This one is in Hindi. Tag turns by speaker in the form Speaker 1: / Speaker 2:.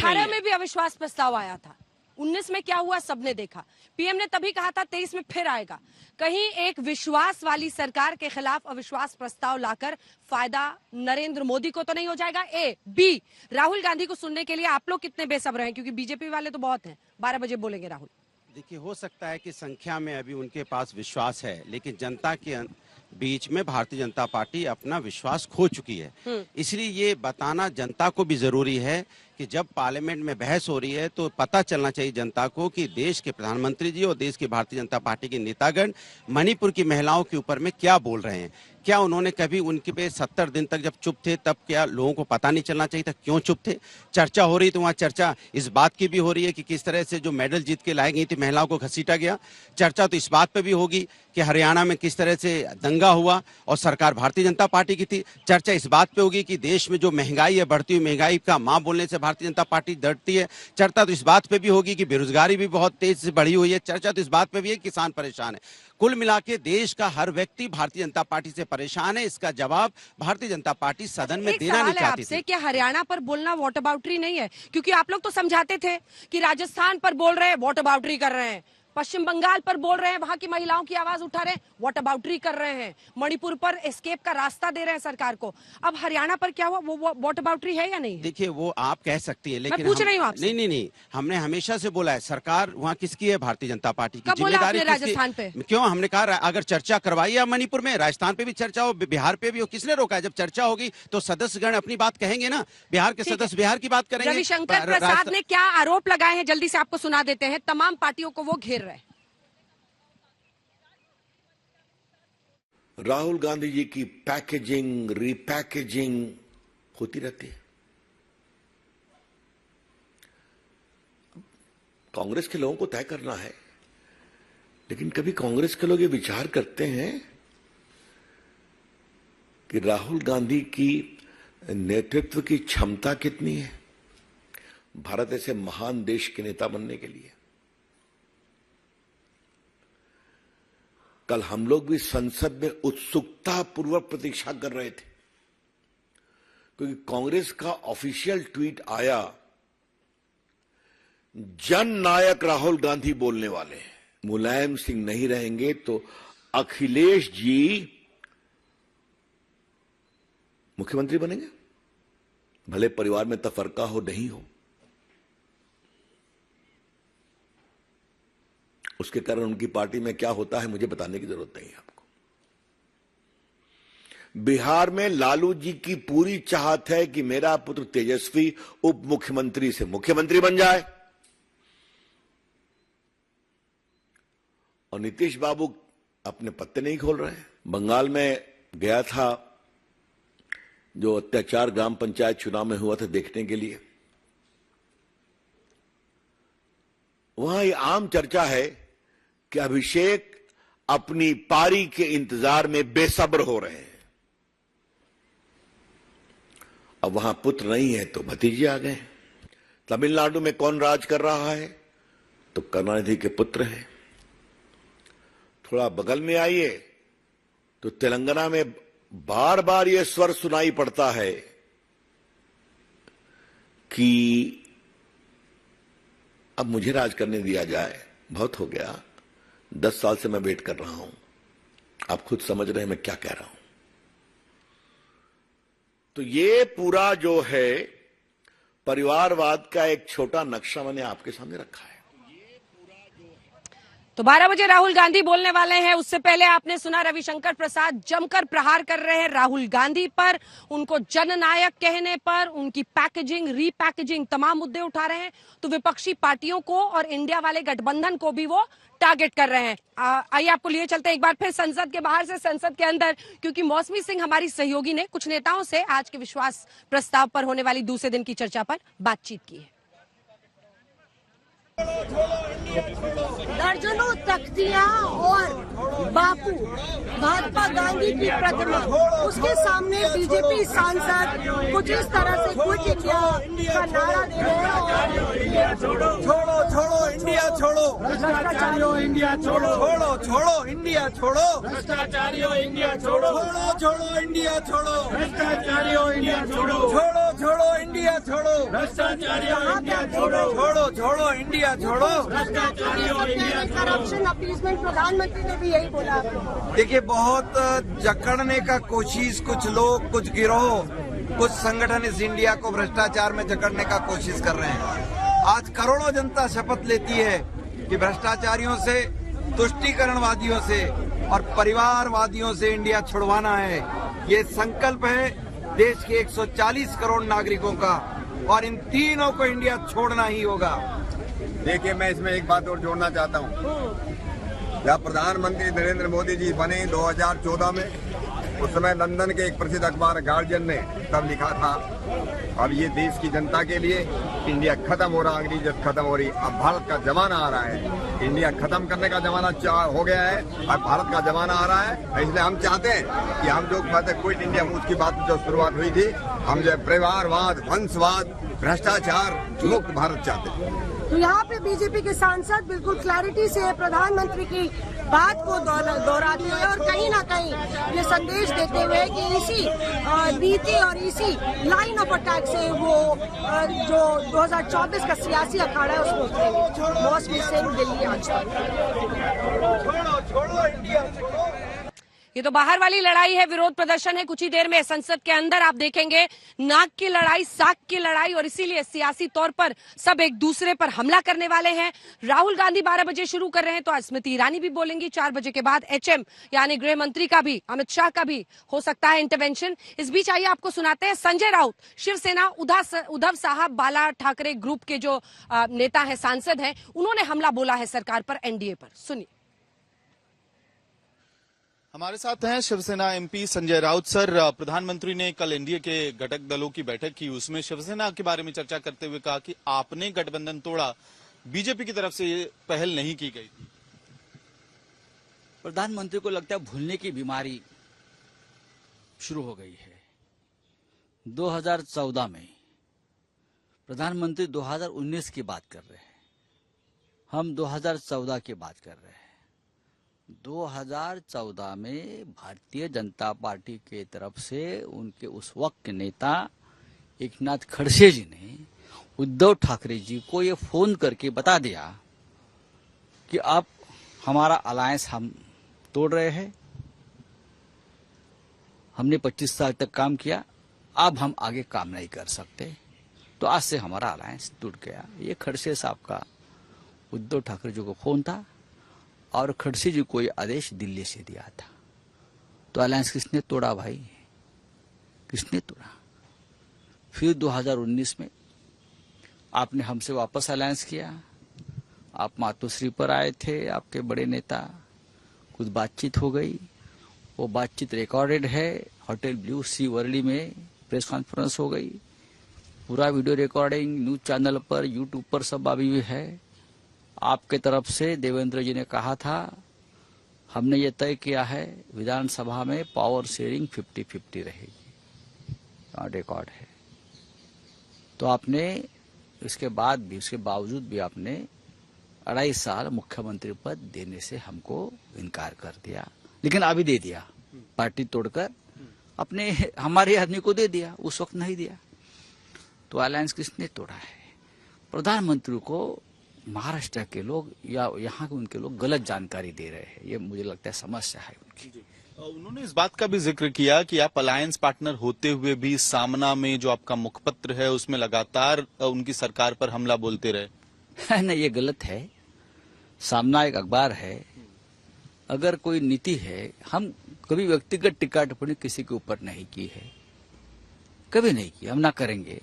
Speaker 1: 18 में भी अविश्वास प्रस्ताव आया था, 19 में क्या हुआ सबने देखा। पीएम ने तभी कहा था 23 में फिर आएगा। कहीं एक विश्वास वाली सरकार के खिलाफ अविश्वास प्रस्ताव लाकर फायदा नरेंद्र मोदी को तो नहीं हो जाएगा? ए बी, राहुल गांधी को सुनने के लिए आप लोग कितने बेसब्र हैं? क्योंकि बीजेपी वाले तो बहुत हैं, 12 बजे बोलेंगे राहुल।
Speaker 2: देखिए, हो सकता है कि संख्या में अभी उनके पास विश्वास है, लेकिन जनता के बीच में भारतीय जनता पार्टी अपना विश्वास खो चुकी है। इसलिए ये बताना जनता को भी जरूरी है कि जब पार्लियामेंट में बहस हो रही है तो पता चलना चाहिए जनता को कि देश के प्रधानमंत्री जी और देश की भारतीय जनता पार्टी के नेतागण मणिपुर की महिलाओं के ऊपर में क्या बोल रहे हैं। क्या उन्होंने कभी उनके पे 70 दिन तक जब चुप थे तब क्या लोगों को पता नहीं चलना चाहिए था क्यों चुप थे? चर्चा हो रही तो वहाँ चर्चा इस बात की भी हो रही है कि किस तरह से जो मेडल जीत के लाई गई थी महिलाओं को घसीटा गया। चर्चा तो इस बात पे भी होगी कि हरियाणा में किस तरह से दंगा हुआ और सरकार भारतीय जनता पार्टी की थी। चर्चा इस बात पे होगी कि देश में जो महंगाई है, बढ़ती हुई महंगाई का मां बोलने से भारतीय जनता पार्टी डरती है। चर्चा तो इस बात पे भी होगी कि बेरोजगारी भी बहुत तेज से बढ़ी हुई है। चर्चा तो इस बात पे भी है कि किसान परेशान है। कुल मिला के देश का हर व्यक्ति भारतीय जनता पार्टी से परेशान है। इसका जवाब भारतीय जनता पार्टी सदन में देना नहीं चाहती थी।
Speaker 1: क्या हरियाणा पर बोलना वॉट अबाउटरी नहीं है? क्योंकि आप लोग तो समझाते थे कि राजस्थान पर बोल रहे हैं वॉट अबाउटरी कर रहे हैं, पश्चिम बंगाल पर बोल रहे हैं वहां की महिलाओं की आवाज उठा रहे हैं वॉट अबाउटरी कर रहे हैं, मणिपुर पर एस्केप का रास्ता दे रहे हैं सरकार को। अब हरियाणा पर क्या हुआ? वो वॉट अबाउटरी है या नहीं?
Speaker 2: देखिए, वो आप कह सकती है, लेकिन
Speaker 1: मैं पूछ रही हूं आपसे।
Speaker 2: नहीं, हमने हमेशा से बोला है सरकार वहाँ किसकी है? भारतीय जनता पार्टी की।
Speaker 1: कब बोला आपने राजस्थान पे?
Speaker 2: क्यों? हमने कहा अगर चर्चा करवाई है मणिपुर में, राजस्थान पे भी चर्चा हो, बिहार पे भी हो, किसने रोका है? जब चर्चा होगी तो सदस्यगण अपनी बात कहेंगे ना। बिहार के सदस्य बिहार की बात करेंगे।
Speaker 1: रविशंकर प्रसाद ने क्या आरोप लगाए हैं जल्दी से आपको सुना देते हैं। तमाम पार्टियों को वो घेर रहे हैं।
Speaker 3: राहुल गांधी जी की पैकेजिंग रीपैकेजिंग होती रहती है। कांग्रेस के लोगों को तय करना है, लेकिन कभी कांग्रेस के लोग ये विचार करते हैं कि राहुल गांधी की नेतृत्व की क्षमता कितनी है भारत ऐसे महान देश के नेता बनने के लिए। कल हम लोग भी संसद में उत्सुकता पूर्वक प्रतीक्षा कर रहे थे, क्योंकि कांग्रेस का ऑफिशियल ट्वीट आया, जन नायक राहुल गांधी बोलने वाले हैं। मुलायम सिंह नहीं रहेंगे तो अखिलेश जी मुख्यमंत्री बनेंगे, भले परिवार में तफरका हो नहीं हो। उसके कारण उनकी पार्टी में क्या होता है मुझे बताने की जरूरत नहीं है आपको। बिहार में लालू जी की पूरी चाहत है कि मेरा पुत्र तेजस्वी उप मुख्यमंत्री से मुख्यमंत्री बन जाए, और नीतीश बाबू अपने पत्ते नहीं खोल रहे हैं। बंगाल में गया था, जो अत्याचार ग्राम पंचायत चुनाव में हुआ था, देखने के लिए। वहां ये आम चर्चा है कि अभिषेक अपनी पारी के इंतजार में बेसब्र हो रहे हैं। अब वहां पुत्र नहीं है तो भतीजे आ गए। तमिलनाडु में कौन राज कर रहा है? तो करुणानिधि के पुत्र हैं। थोड़ा बगल में आइए तो तेलंगाना में बार बार यह स्वर सुनाई पड़ता है कि अब मुझे राज करने दिया जाए, बहुत हो गया, 10 साल से मैं वेट कर रहा हूं। आप खुद समझ रहे हैं मैं क्या कह रहा हूं। तो ये पूरा जो है परिवारवाद का एक छोटा नक्शा मैंने आपके सामने रखा है।
Speaker 1: तो 12 बजे राहुल गांधी बोलने वाले हैं। उससे पहले आपने सुना रविशंकर प्रसाद जमकर प्रहार कर रहे हैं राहुल गांधी पर, उनको जननायक कहने पर, उनकी पैकेजिंग रीपैकेजिंग तमाम मुद्दे उठा रहे हैं। तो विपक्षी पार्टियों को और इंडिया वाले गठबंधन को भी वो टारगेट कर रहे हैं। आइए आपको लिए चलते हैं एक बार फिर संसद के बाहर से संसद के अंदर, क्योंकि मौसमी सिंह हमारी सहयोगी ने कुछ नेताओं से आज के विश्वास प्रस्ताव पर होने वाली दूसरे दिन की चर्चा पर बातचीत की है।
Speaker 4: दर्जनों तख्तियां और बापू महात्मा गांधी की प्रतिमा, उसके सामने बीजेपी सांसद कुछ इस तरह से क्विट इंडिया का नारा दे रहे हैं।
Speaker 5: छोड़ो छोड़ो इंडिया छोड़ो भ्रष्टाचारियों इंडिया छोड़ो छोड़ो छोड़ो इंडिया छोड़ो भ्रष्टाचारियों इंडिया छोड़ो छोड़ो छोड़ो इंडिया छोड़ो भ्रष्टाचारियों इंडिया छोड़ो छोड़ो छोड़ो इंडिया छोड़ो भ्रष्टाचारियों इंडिया छोड़ो छोड़ो छोड़ो इंडिया छोड़ो भ्रष्टाचारियों इंडिया छोड़ो।
Speaker 4: करप्शन अपीजमेंट प्रधानमंत्री ने भी यही बोला।
Speaker 5: देखिए, बहुत जकड़ने का कोशिश कुछ लोग, कुछ गिरोह, कुछ संगठन इस इंडिया को भ्रष्टाचार में जकड़ने का कोशिश कर रहे हैं। आज करोड़ों जनता शपथ लेती है कि भ्रष्टाचारियों से, तुष्टीकरणवादियों से और परिवारवादियों से इंडिया छुड़वाना है। ये संकल्प है देश के 140 करोड़ नागरिकों का और इन तीनों को इंडिया छोड़ना ही होगा।
Speaker 6: देखिए, मैं इसमें एक बात और जोड़ना चाहता हूँ। जब प्रधानमंत्री नरेंद्र मोदी जी बने 2014 में, उस समय लंदन के एक प्रसिद्ध अखबार गार्जियन ने तब लिखा था, अब ये देश की जनता के लिए इंडिया खत्म हो रहा, अंग्रेजियत खत्म हो रही, अब भारत का जमाना आ रहा है। इंडिया खत्म करने का जमाना हो गया है, अब भारत का जमाना आ रहा है। इसलिए हम चाहते हैं कि हम जो क्विट इंडिया मूव की बात जो शुरुआत हुई थी, हम जो परिवारवाद, वंशवाद, भ्रष्टाचार मुक्त भारत चाहते हैं।
Speaker 4: तो यहाँ पे बीजेपी के सांसद बिल्कुल क्लैरिटी से प्रधानमंत्री की बात को दोहराते हुए और कहीं ना कहीं ये संदेश देते हुए कि इसी नीति और इसी लाइन ऑफ अटैक से वो जो 2024 का सियासी अखाड़ा है उसको उतरेंगे। मौसमी सिंह, दिल्ली आज तक।
Speaker 1: ये तो बाहर वाली लड़ाई है, विरोध प्रदर्शन है। कुछ ही देर में संसद के अंदर आप देखेंगे नाक की लड़ाई, साक की लड़ाई, और इसीलिए सियासी तौर पर सब एक दूसरे पर हमला करने वाले हैं। राहुल गांधी 12 बजे शुरू कर रहे हैं, तो आज स्मृति ईरानी भी बोलेंगी। 4 बजे के बाद एचएम यानी गृह मंत्री का भी, अमित शाह का भी हो सकता है इंटरवेंशन। इस बीच आइए आपको सुनाते हैं संजय राउत, शिवसेना, उद्धव साहब, बाला ठाकरे ग्रुप के जो नेता है, सांसद हैं, उन्होंने हमला बोला है सरकार पर, एनडीए पर। सुनिए।
Speaker 7: हमारे साथ हैं शिवसेना एमपी संजय राउत। सर, प्रधानमंत्री ने कल एनडीए के घटक दलों की बैठक की, उसमें शिवसेना के बारे में चर्चा करते हुए कहा कि आपने गठबंधन तोड़ा, बीजेपी की तरफ से ये पहल नहीं की गई थी।
Speaker 8: प्रधानमंत्री को लगता है भूलने की बीमारी शुरू हो गई है। 2014 में प्रधानमंत्री 2019 की बात कर रहे हैं, हम 2014 की बात कर रहे हैं। 2014 में भारतीय जनता पार्टी के तरफ से उनके उस वक्त के नेता एकनाथ खड़से जी ने उद्धव ठाकरे जी को ये फोन करके बता दिया कि अब हमारा अलायंस हम तोड़ रहे हैं, हमने 25 साल तक काम किया, अब हम आगे काम नहीं कर सकते, तो आज से हमारा अलायंस टूट गया। ये खड़से साहब का उद्धव ठाकरे जी को फोन था और खड़से जी को ये आदेश दिल्ली से दिया था। तो अलायंस किसने तोड़ा भाई? किसने तोड़ा? फिर 2019 में आपने हमसे वापस अलायंस किया, आप मातोश्री पर आए थे, आपके बड़े नेता, कुछ बातचीत हो गई, वो बातचीत रिकॉर्डेड है, होटल ब्लू सी वर्ली में प्रेस कॉन्फ्रेंस हो गई, पूरा वीडियो रिकॉर्डिंग न्यूज चैनल पर, यूट्यूब पर सब अभी भी है। आपके तरफ से देवेंद्र जी ने कहा था, हमने ये तय किया है विधानसभा में पावर शेयरिंग 50-50 रहेगी, रिकॉर्ड है। तो आपने इसके बाद भी, उसके बावजूद भी आपने 2.5 साल मुख्यमंत्री पद देने से हमको इनकार कर दिया, लेकिन अभी दे दिया, पार्टी तोड़कर अपने हमारे आदमी को दे दिया, उस वक्त नहीं दिया। तो अलायंस किसने तोड़ा है? प्रधानमंत्री को महाराष्ट्र के लोग या यहाँ के उनके लोग गलत जानकारी दे रहे हैं, ये मुझे लगता है समस्या है उनकी।
Speaker 7: उन्होंने इस बात का भी जिक्र किया कि आप अलायंस पार्टनर होते हुए भी सामना में जो आपका मुखपत्र है उसमें लगातार उनकी सरकार पर हमला बोलते रहे।
Speaker 8: नहीं, ये गलत है। सामना एक अखबार है, अगर कोई नीति है, हम कभी व्यक्तिगत टिक्का टिप्पणी किसी के ऊपर नहीं की है, कभी नहीं की, हम ना करेंगे।